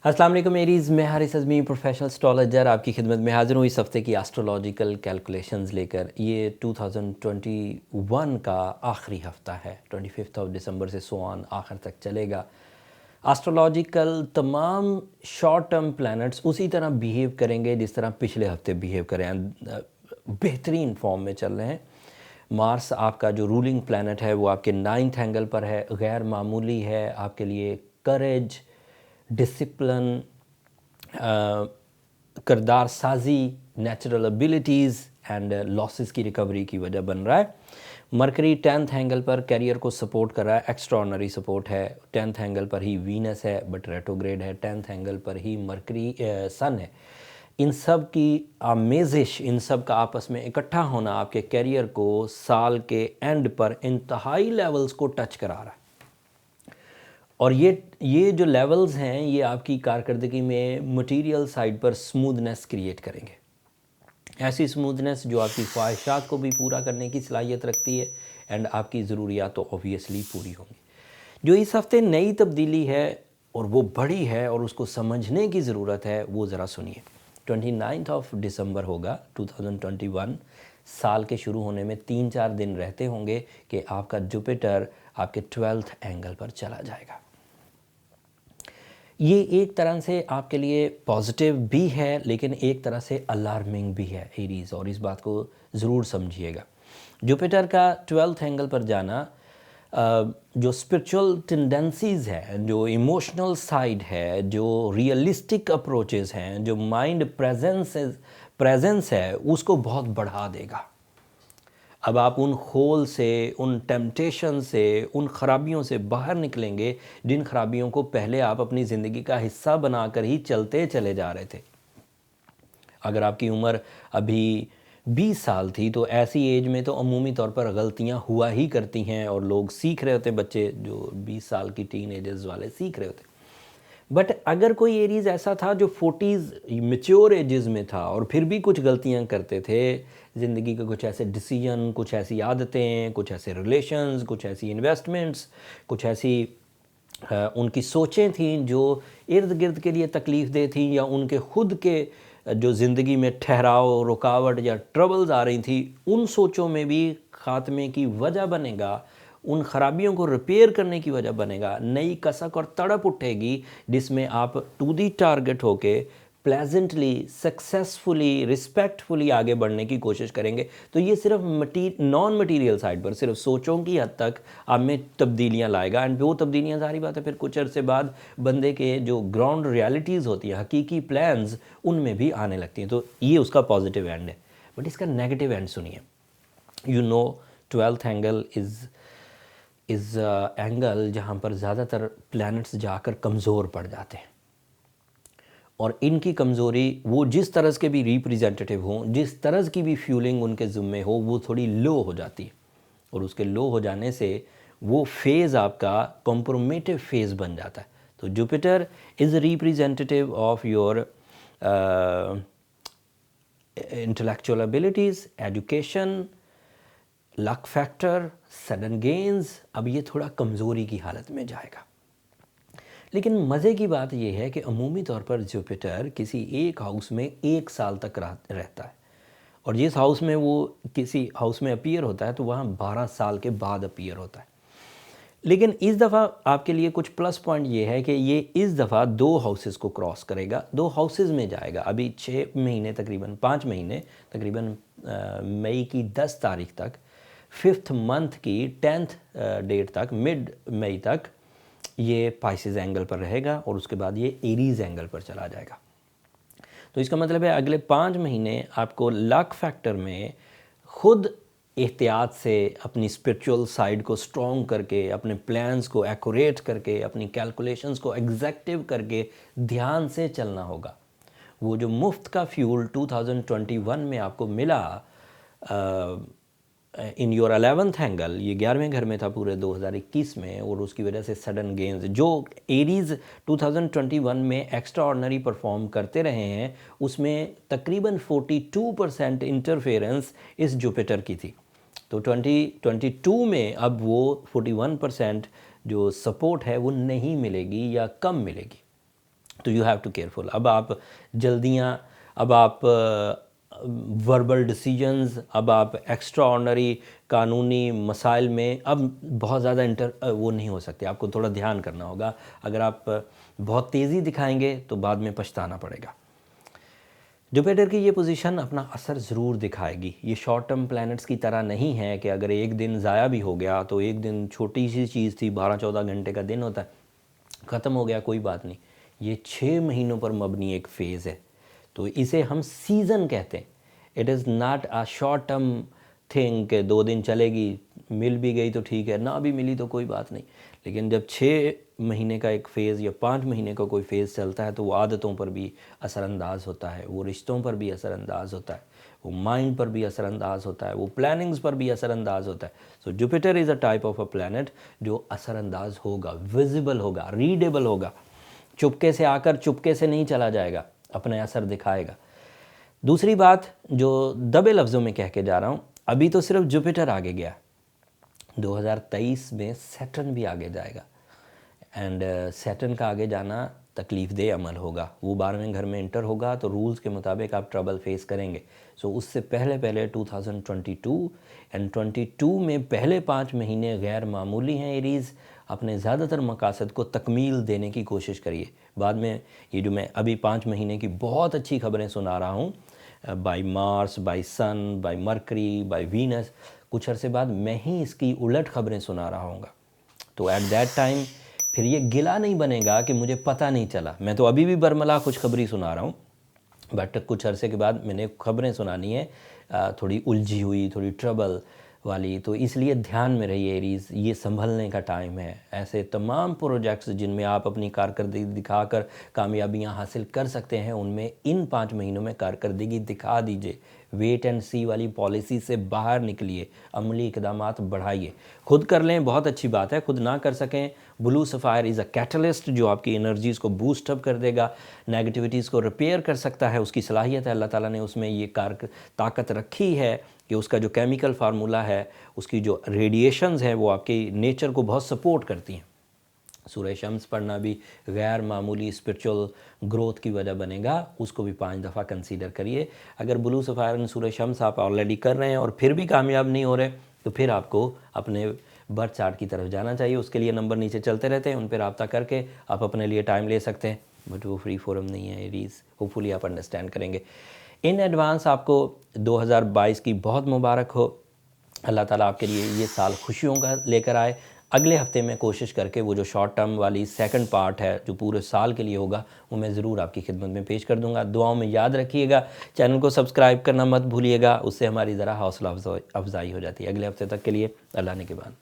अस्सलाम वालेकुम एरीज़, मैं हारिस अज़मी प्रोफेशनल एस्ट्रोलॉजर आपकी खिदमत में हाज़िर हूँ इस हफ़्ते की एस्ट्रोलॉजिकल कैलकुलेशंस लेकर। ये 2021 का आखिरी हफ़्ता है, 25 दिसंबर से सो ऑन आखिर तक चलेगा। एस्ट्रोलॉजिकल तमाम शॉर्ट टर्म प्लैनेट्स उसी तरह बिहेव करेंगे जिस तरह पिछले हफ़्ते बिहेव करें, बेहतरीन फॉर्म में चल रहे हैं। मार्स आपका जो रूलिंग प्लैनेट है वो आपके 9th एंगल पर है, गैर मामूली है आपके लिए। करेज, डिसिप्लिन, किरदार साजी, नेचुरल एबिलिटीज़ एंड लॉसेस की रिकवरी की वजह बन रहा है। मरकरी 10th एंगल पर कैरियर को सपोर्ट कर रहा है, एक्स्ट्राऑर्डिनरी सपोर्ट है। 10th एंगल पर ही वीनस है बट रेट्रोग्रेड है। 10th एंगल पर ही मरकरी सन है। इन सब की आमेजिश, इन सब का आपस में इकट्ठा होना आपके कैरियर को साल के एंड पर इंतहाई लेवल्स को टच करा रहा है। और ये जो लेवल्स हैं ये आपकी कारकर्दगी में मटेरियल साइड पर स्मूथनेस क्रिएट करेंगे। ऐसी स्मूथनेस जो आपकी ख्वाहिशात को भी पूरा करने की सलाहियत रखती है एंड आपकी ज़रूरियात तो ऑब्वियसली पूरी होंगी। जो इस हफ्ते नई तब्दीली है और वो बड़ी है और उसको समझने की ज़रूरत है, वो ज़रा सुनिए। 29 दिसंबर होगा 2021। साल के शुरू होने में 3-4 दिन रहते होंगे कि आपका जुपिटर आपके 12th एंगल पर चला जाएगा। ये एक तरह से आपके लिए पॉजिटिव भी है लेकिन एक तरह से अलार्मिंग भी है एरीज़, और इस बात को ज़रूर समझिएगा। जुपिटर का 12th एंगल पर जाना जो स्पिरिचुअल टेंडेंसीज़ हैं, जो इमोशनल साइड है, जो रियलिस्टिक अप्रोचेस हैं, जो माइंड प्रेजेंस है, उसको बहुत बढ़ा देगा। अब आप उन होल से, उन टेम्पटेशन से, उन ख़राबियों से बाहर निकलेंगे जिन खराबियों को पहले आप अपनी ज़िंदगी का हिस्सा बनाकर ही चलते चले जा रहे थे। अगर आपकी उम्र अभी 20 साल थी तो ऐसी एज में तो अमूमी तौर पर गलतियां हुआ ही करती हैं और लोग सीख रहे होते, बच्चे जो 20 साल की टीन एजेस वाले सीख रहे होते। बट अगर कोई एरीज़ ऐसा था जो 40s मेच्योर एजेस में था और फिर भी कुछ गलतियां करते थे, ज़िंदगी के कुछ ऐसे डिसीजन, कुछ ऐसी आदतें, कुछ ऐसे रिलेशंस, कुछ ऐसी इन्वेस्टमेंट्स, कुछ ऐसी उनकी सोचें थीं जो इर्द गिर्द के लिए तकलीफ़ दे थी, या उनके खुद के जो ज़िंदगी में ठहराव, रुकावट या ट्रबल्स आ रही थी, उन सोचों में भी ख़ात्मे की वजह बनेगा, उन खराबियों को रिपेयर करने की वजह बनेगा। नई कसक और तड़प उठेगी जिसमें आप टू दी टारगेट होके प्लेजेंटली, सक्सेसफुली, रिस्पेक्टफुली आगे बढ़ने की कोशिश करेंगे। तो ये सिर्फ नॉन मटीरियल साइड पर, सिर्फ सोचों की हद तक आप में तब्दीलियाँ लाएगा। एंड वो तब्दीलियाँ सारी बात है फिर कुछ अरसे बाद बंदे के जो ग्राउंड रियलिटीज़ होती हैं, हकीकी प्लान्स, उनमें भी आने लगती हैं। तो ये उसका पॉजिटिव एंड है। बट इसका नेगेटिव एंड सुनिए। You know 12th angle is angle जहाँ पर ज़्यादातर प्लैनेट्स जाकर कमज़ोर पड़ जाते हैं, और इनकी कमज़ोरी वो जिस तरह के भी रिप्रेजेंटेटिव हों, जिस तरह की भी फ्यूलिंग उनके ज़िम्मे हो, वो थोड़ी लो हो जाती है। और उसके लो हो जाने से वो फेज़ आपका कॉम्प्रोमेटिव फेज़ बन जाता है। तो Jupiter is representative of your intellectual abilities, education, luck factor, sudden gains. अब ये थोड़ा कमज़ोरी की हालत में जाएगा। लेकिन मज़े की बात यह है कि अमूमी तौर पर जुपिटर किसी एक हाउस में 1 साल तक रहता है, और जिस हाउस में वो किसी हाउस में अपीयर होता है तो वहाँ 12 साल के बाद अपीयर होता है। लेकिन इस दफ़ा आपके लिए कुछ प्लस पॉइंट ये है कि ये इस दफ़ा 2 हाउसेस को क्रॉस करेगा, 2 हाउसेस में जाएगा। अभी 6 महीने तकरीबन 5 महीने तकरीबन मई की 10 तारीख तक, 5th मंथ की 10th डेट तक, मिड मई तक ये पाइसेस एंगल पर रहेगा और उसके बाद ये एरीज़ एंगल पर चला जाएगा। तो इसका मतलब है अगले 5 महीने आपको लक फैक्टर में खुद एहतियात से अपनी स्पिरिचुअल साइड को स्ट्रॉन्ग करके, अपने प्लान्स को एक्यूरेट करके, अपनी कैलकुलेशंस को एग्जैक्टिव करके ध्यान से चलना होगा। वो जो मुफ्त का फ्यूल 2021 में आपको मिला इन योर 11th एंगल, ये 11वें घर में था पूरे 2021 में, और उसकी वजह से सडन गेन्स जो एरीज़ 2021 में एक्स्ट्रा ऑर्डनरी परफॉर्म करते रहे हैं, उसमें तकरीबन 42% इंटरफेरेंस इस जुपिटर की थी। तो 2022 में अब वो 41% जो सपोर्ट है वो नहीं मिलेगी या कम मिलेगी। तो यू हैव टू केयरफुल। अब आप जल्दियाँ, अब आप वर्बल डिसीजंस, अब आप एक्स्ट्रा ऑर्डनरी कानूनी मसाइल में अब बहुत ज़्यादा वो नहीं हो सकते। आपको थोड़ा ध्यान करना होगा। अगर आप बहुत तेज़ी दिखाएंगे तो बाद में पछताना पड़ेगा। जुपिटर की ये पोजीशन अपना असर ज़रूर दिखाएगी। ये शॉर्ट टर्म प्लैनेट्स की तरह नहीं है कि अगर एक दिन ज़ाया भी हो गया तो एक दिन छोटी सी चीज़ थी, 12-14 घंटे का दिन होता है, ख़त्म हो गया, कोई बात नहीं। ये 6 महीनों पर मबनी एक फ़ेज़ है, तो इसे हम सीज़न कहते हैं। It is not a short term thing कि 2 दिन चलेगी, मिल भी गई तो ठीक है, ना भी मिली तो कोई बात नहीं। लेकिन जब 6 महीने का एक फ़ेज़ या 5 महीने का कोई फ़ेज़ चलता है तो वो आदतों पर भी असरअंदाज होता है, वो रिश्तों पर भी असरअंदाज होता है, वो माइंड पर भी असरअंदाज होता है, वो प्लानिंग्स पर भी असरअंदाज होता है। So Jupiter is a type of a planet जो असरअंदाज होगा, विजिबल होगा, रीडेबल होगा। चुपके से आकर चुपके से नहीं चला जाएगा, अपने असर दिखाएगा। दूसरी बात जो दबे लफ्ज़ों में कह के जा रहा हूँ, अभी तो सिर्फ जुपिटर आगे गया, 2023 में सैटर्न भी आगे जाएगा। एंड सैटर्न का आगे जाना तकलीफ़ दे अमल होगा। वो 12वें घर में इंटर होगा तो रूल्स के मुताबिक आप ट्रबल फेस करेंगे। सो उससे पहले पहले 2022 एंड 22 में पहले 5 महीने गैर मामूली हैं एरीज़। अपने ज़्यादातर मकासद को तकमील देने की कोशिश करिए। बाद में ये जो मैं अभी 5 महीने की बहुत अच्छी खबरें सुना रहा हूँ, bye Mars, bye sun, bye Mercury, bye Venus, कुछ अरसे बाद मैं ही इसकी उलट खबरें सुना रहा हूँगा। तो एट दैट टाइम फिर ये गिला नहीं बनेगा कि मुझे पता नहीं चला। मैं तो अभी भी बरमला खुशखबरी सुना रहा हूँ, बट कुछ अरसे के बाद मैंने खबरें सुनानी है थोड़ी उलझी हुई, थोड़ी ट्रबल वाली। तो इसलिए ध्यान में रहिए एरीज़, ये संभलने का टाइम है। ऐसे तमाम प्रोजेक्ट्स जिनमें आप अपनी कारकर्दगी दिखाकर कामयाबियां हासिल कर सकते हैं, उनमें इन 5 महीनों में कारकर्दगी दिखा दीजिए। वेट एंड सी वाली पॉलिसी से बाहर निकलिए, अमली इक़दामात बढ़ाइए। खुद कर लें, बहुत अच्छी बात है। खुद ना कर सकें, blue sapphire is a catalyst जो आपकी एनर्जीज़ को बूस्ट अप कर देगा, नेगेटिविटीज़ को रिपेयर कर सकता है। उसकी सलाहियत है, अल्लाह ताला ने उसमें ये ताकत रखी है कि उसका जो केमिकल फार्मूला है, उसकी जो रेडिएशंस हैं, वो आपके नेचर को बहुत सपोर्ट करती हैं। सूरह शम्स पढ़ना भी गैर मामूली स्पिरिचुअल ग्रोथ की वजह बनेगा, उसको भी 5 दफ़ा कंसीडर करिए। अगर ब्लू सफ़ायर एंड सूरह शम्स आप ऑलरेडी कर रहे हैं और फिर भी कामयाब नहीं हो रहे, तो फिर आपको अपने बर्थ चार्ट की तरफ जाना चाहिए। उसके लिए नंबर नीचे चलते रहते हैं, उन पर रब्ता करके आप अपने लिए टाइम ले सकते हैं, बट वो फ्री फोरम नहीं है एरीज़। होपफुली आप अंडरस्टैंड करेंगे। इन एडवांस आपको 2022 की बहुत मुबारक हो। अल्लाह ताला आपके लिए ये साल खुशियों का लेकर आए। अगले हफ्ते में कोशिश करके वो जो शॉर्ट टर्म वाली सेकंड पार्ट है जो पूरे साल के लिए होगा, वो मैं ज़रूर आपकी खिदमत में पेश कर दूंगा। दुआओं में याद रखिएगा, चैनल को सब्सक्राइब करना मत भूलिएगा, उससे हमारी ज़रा हौसला अफजाई हो जाती है। अगले हफ्ते तक के लिए अल्लाह ने के बाद।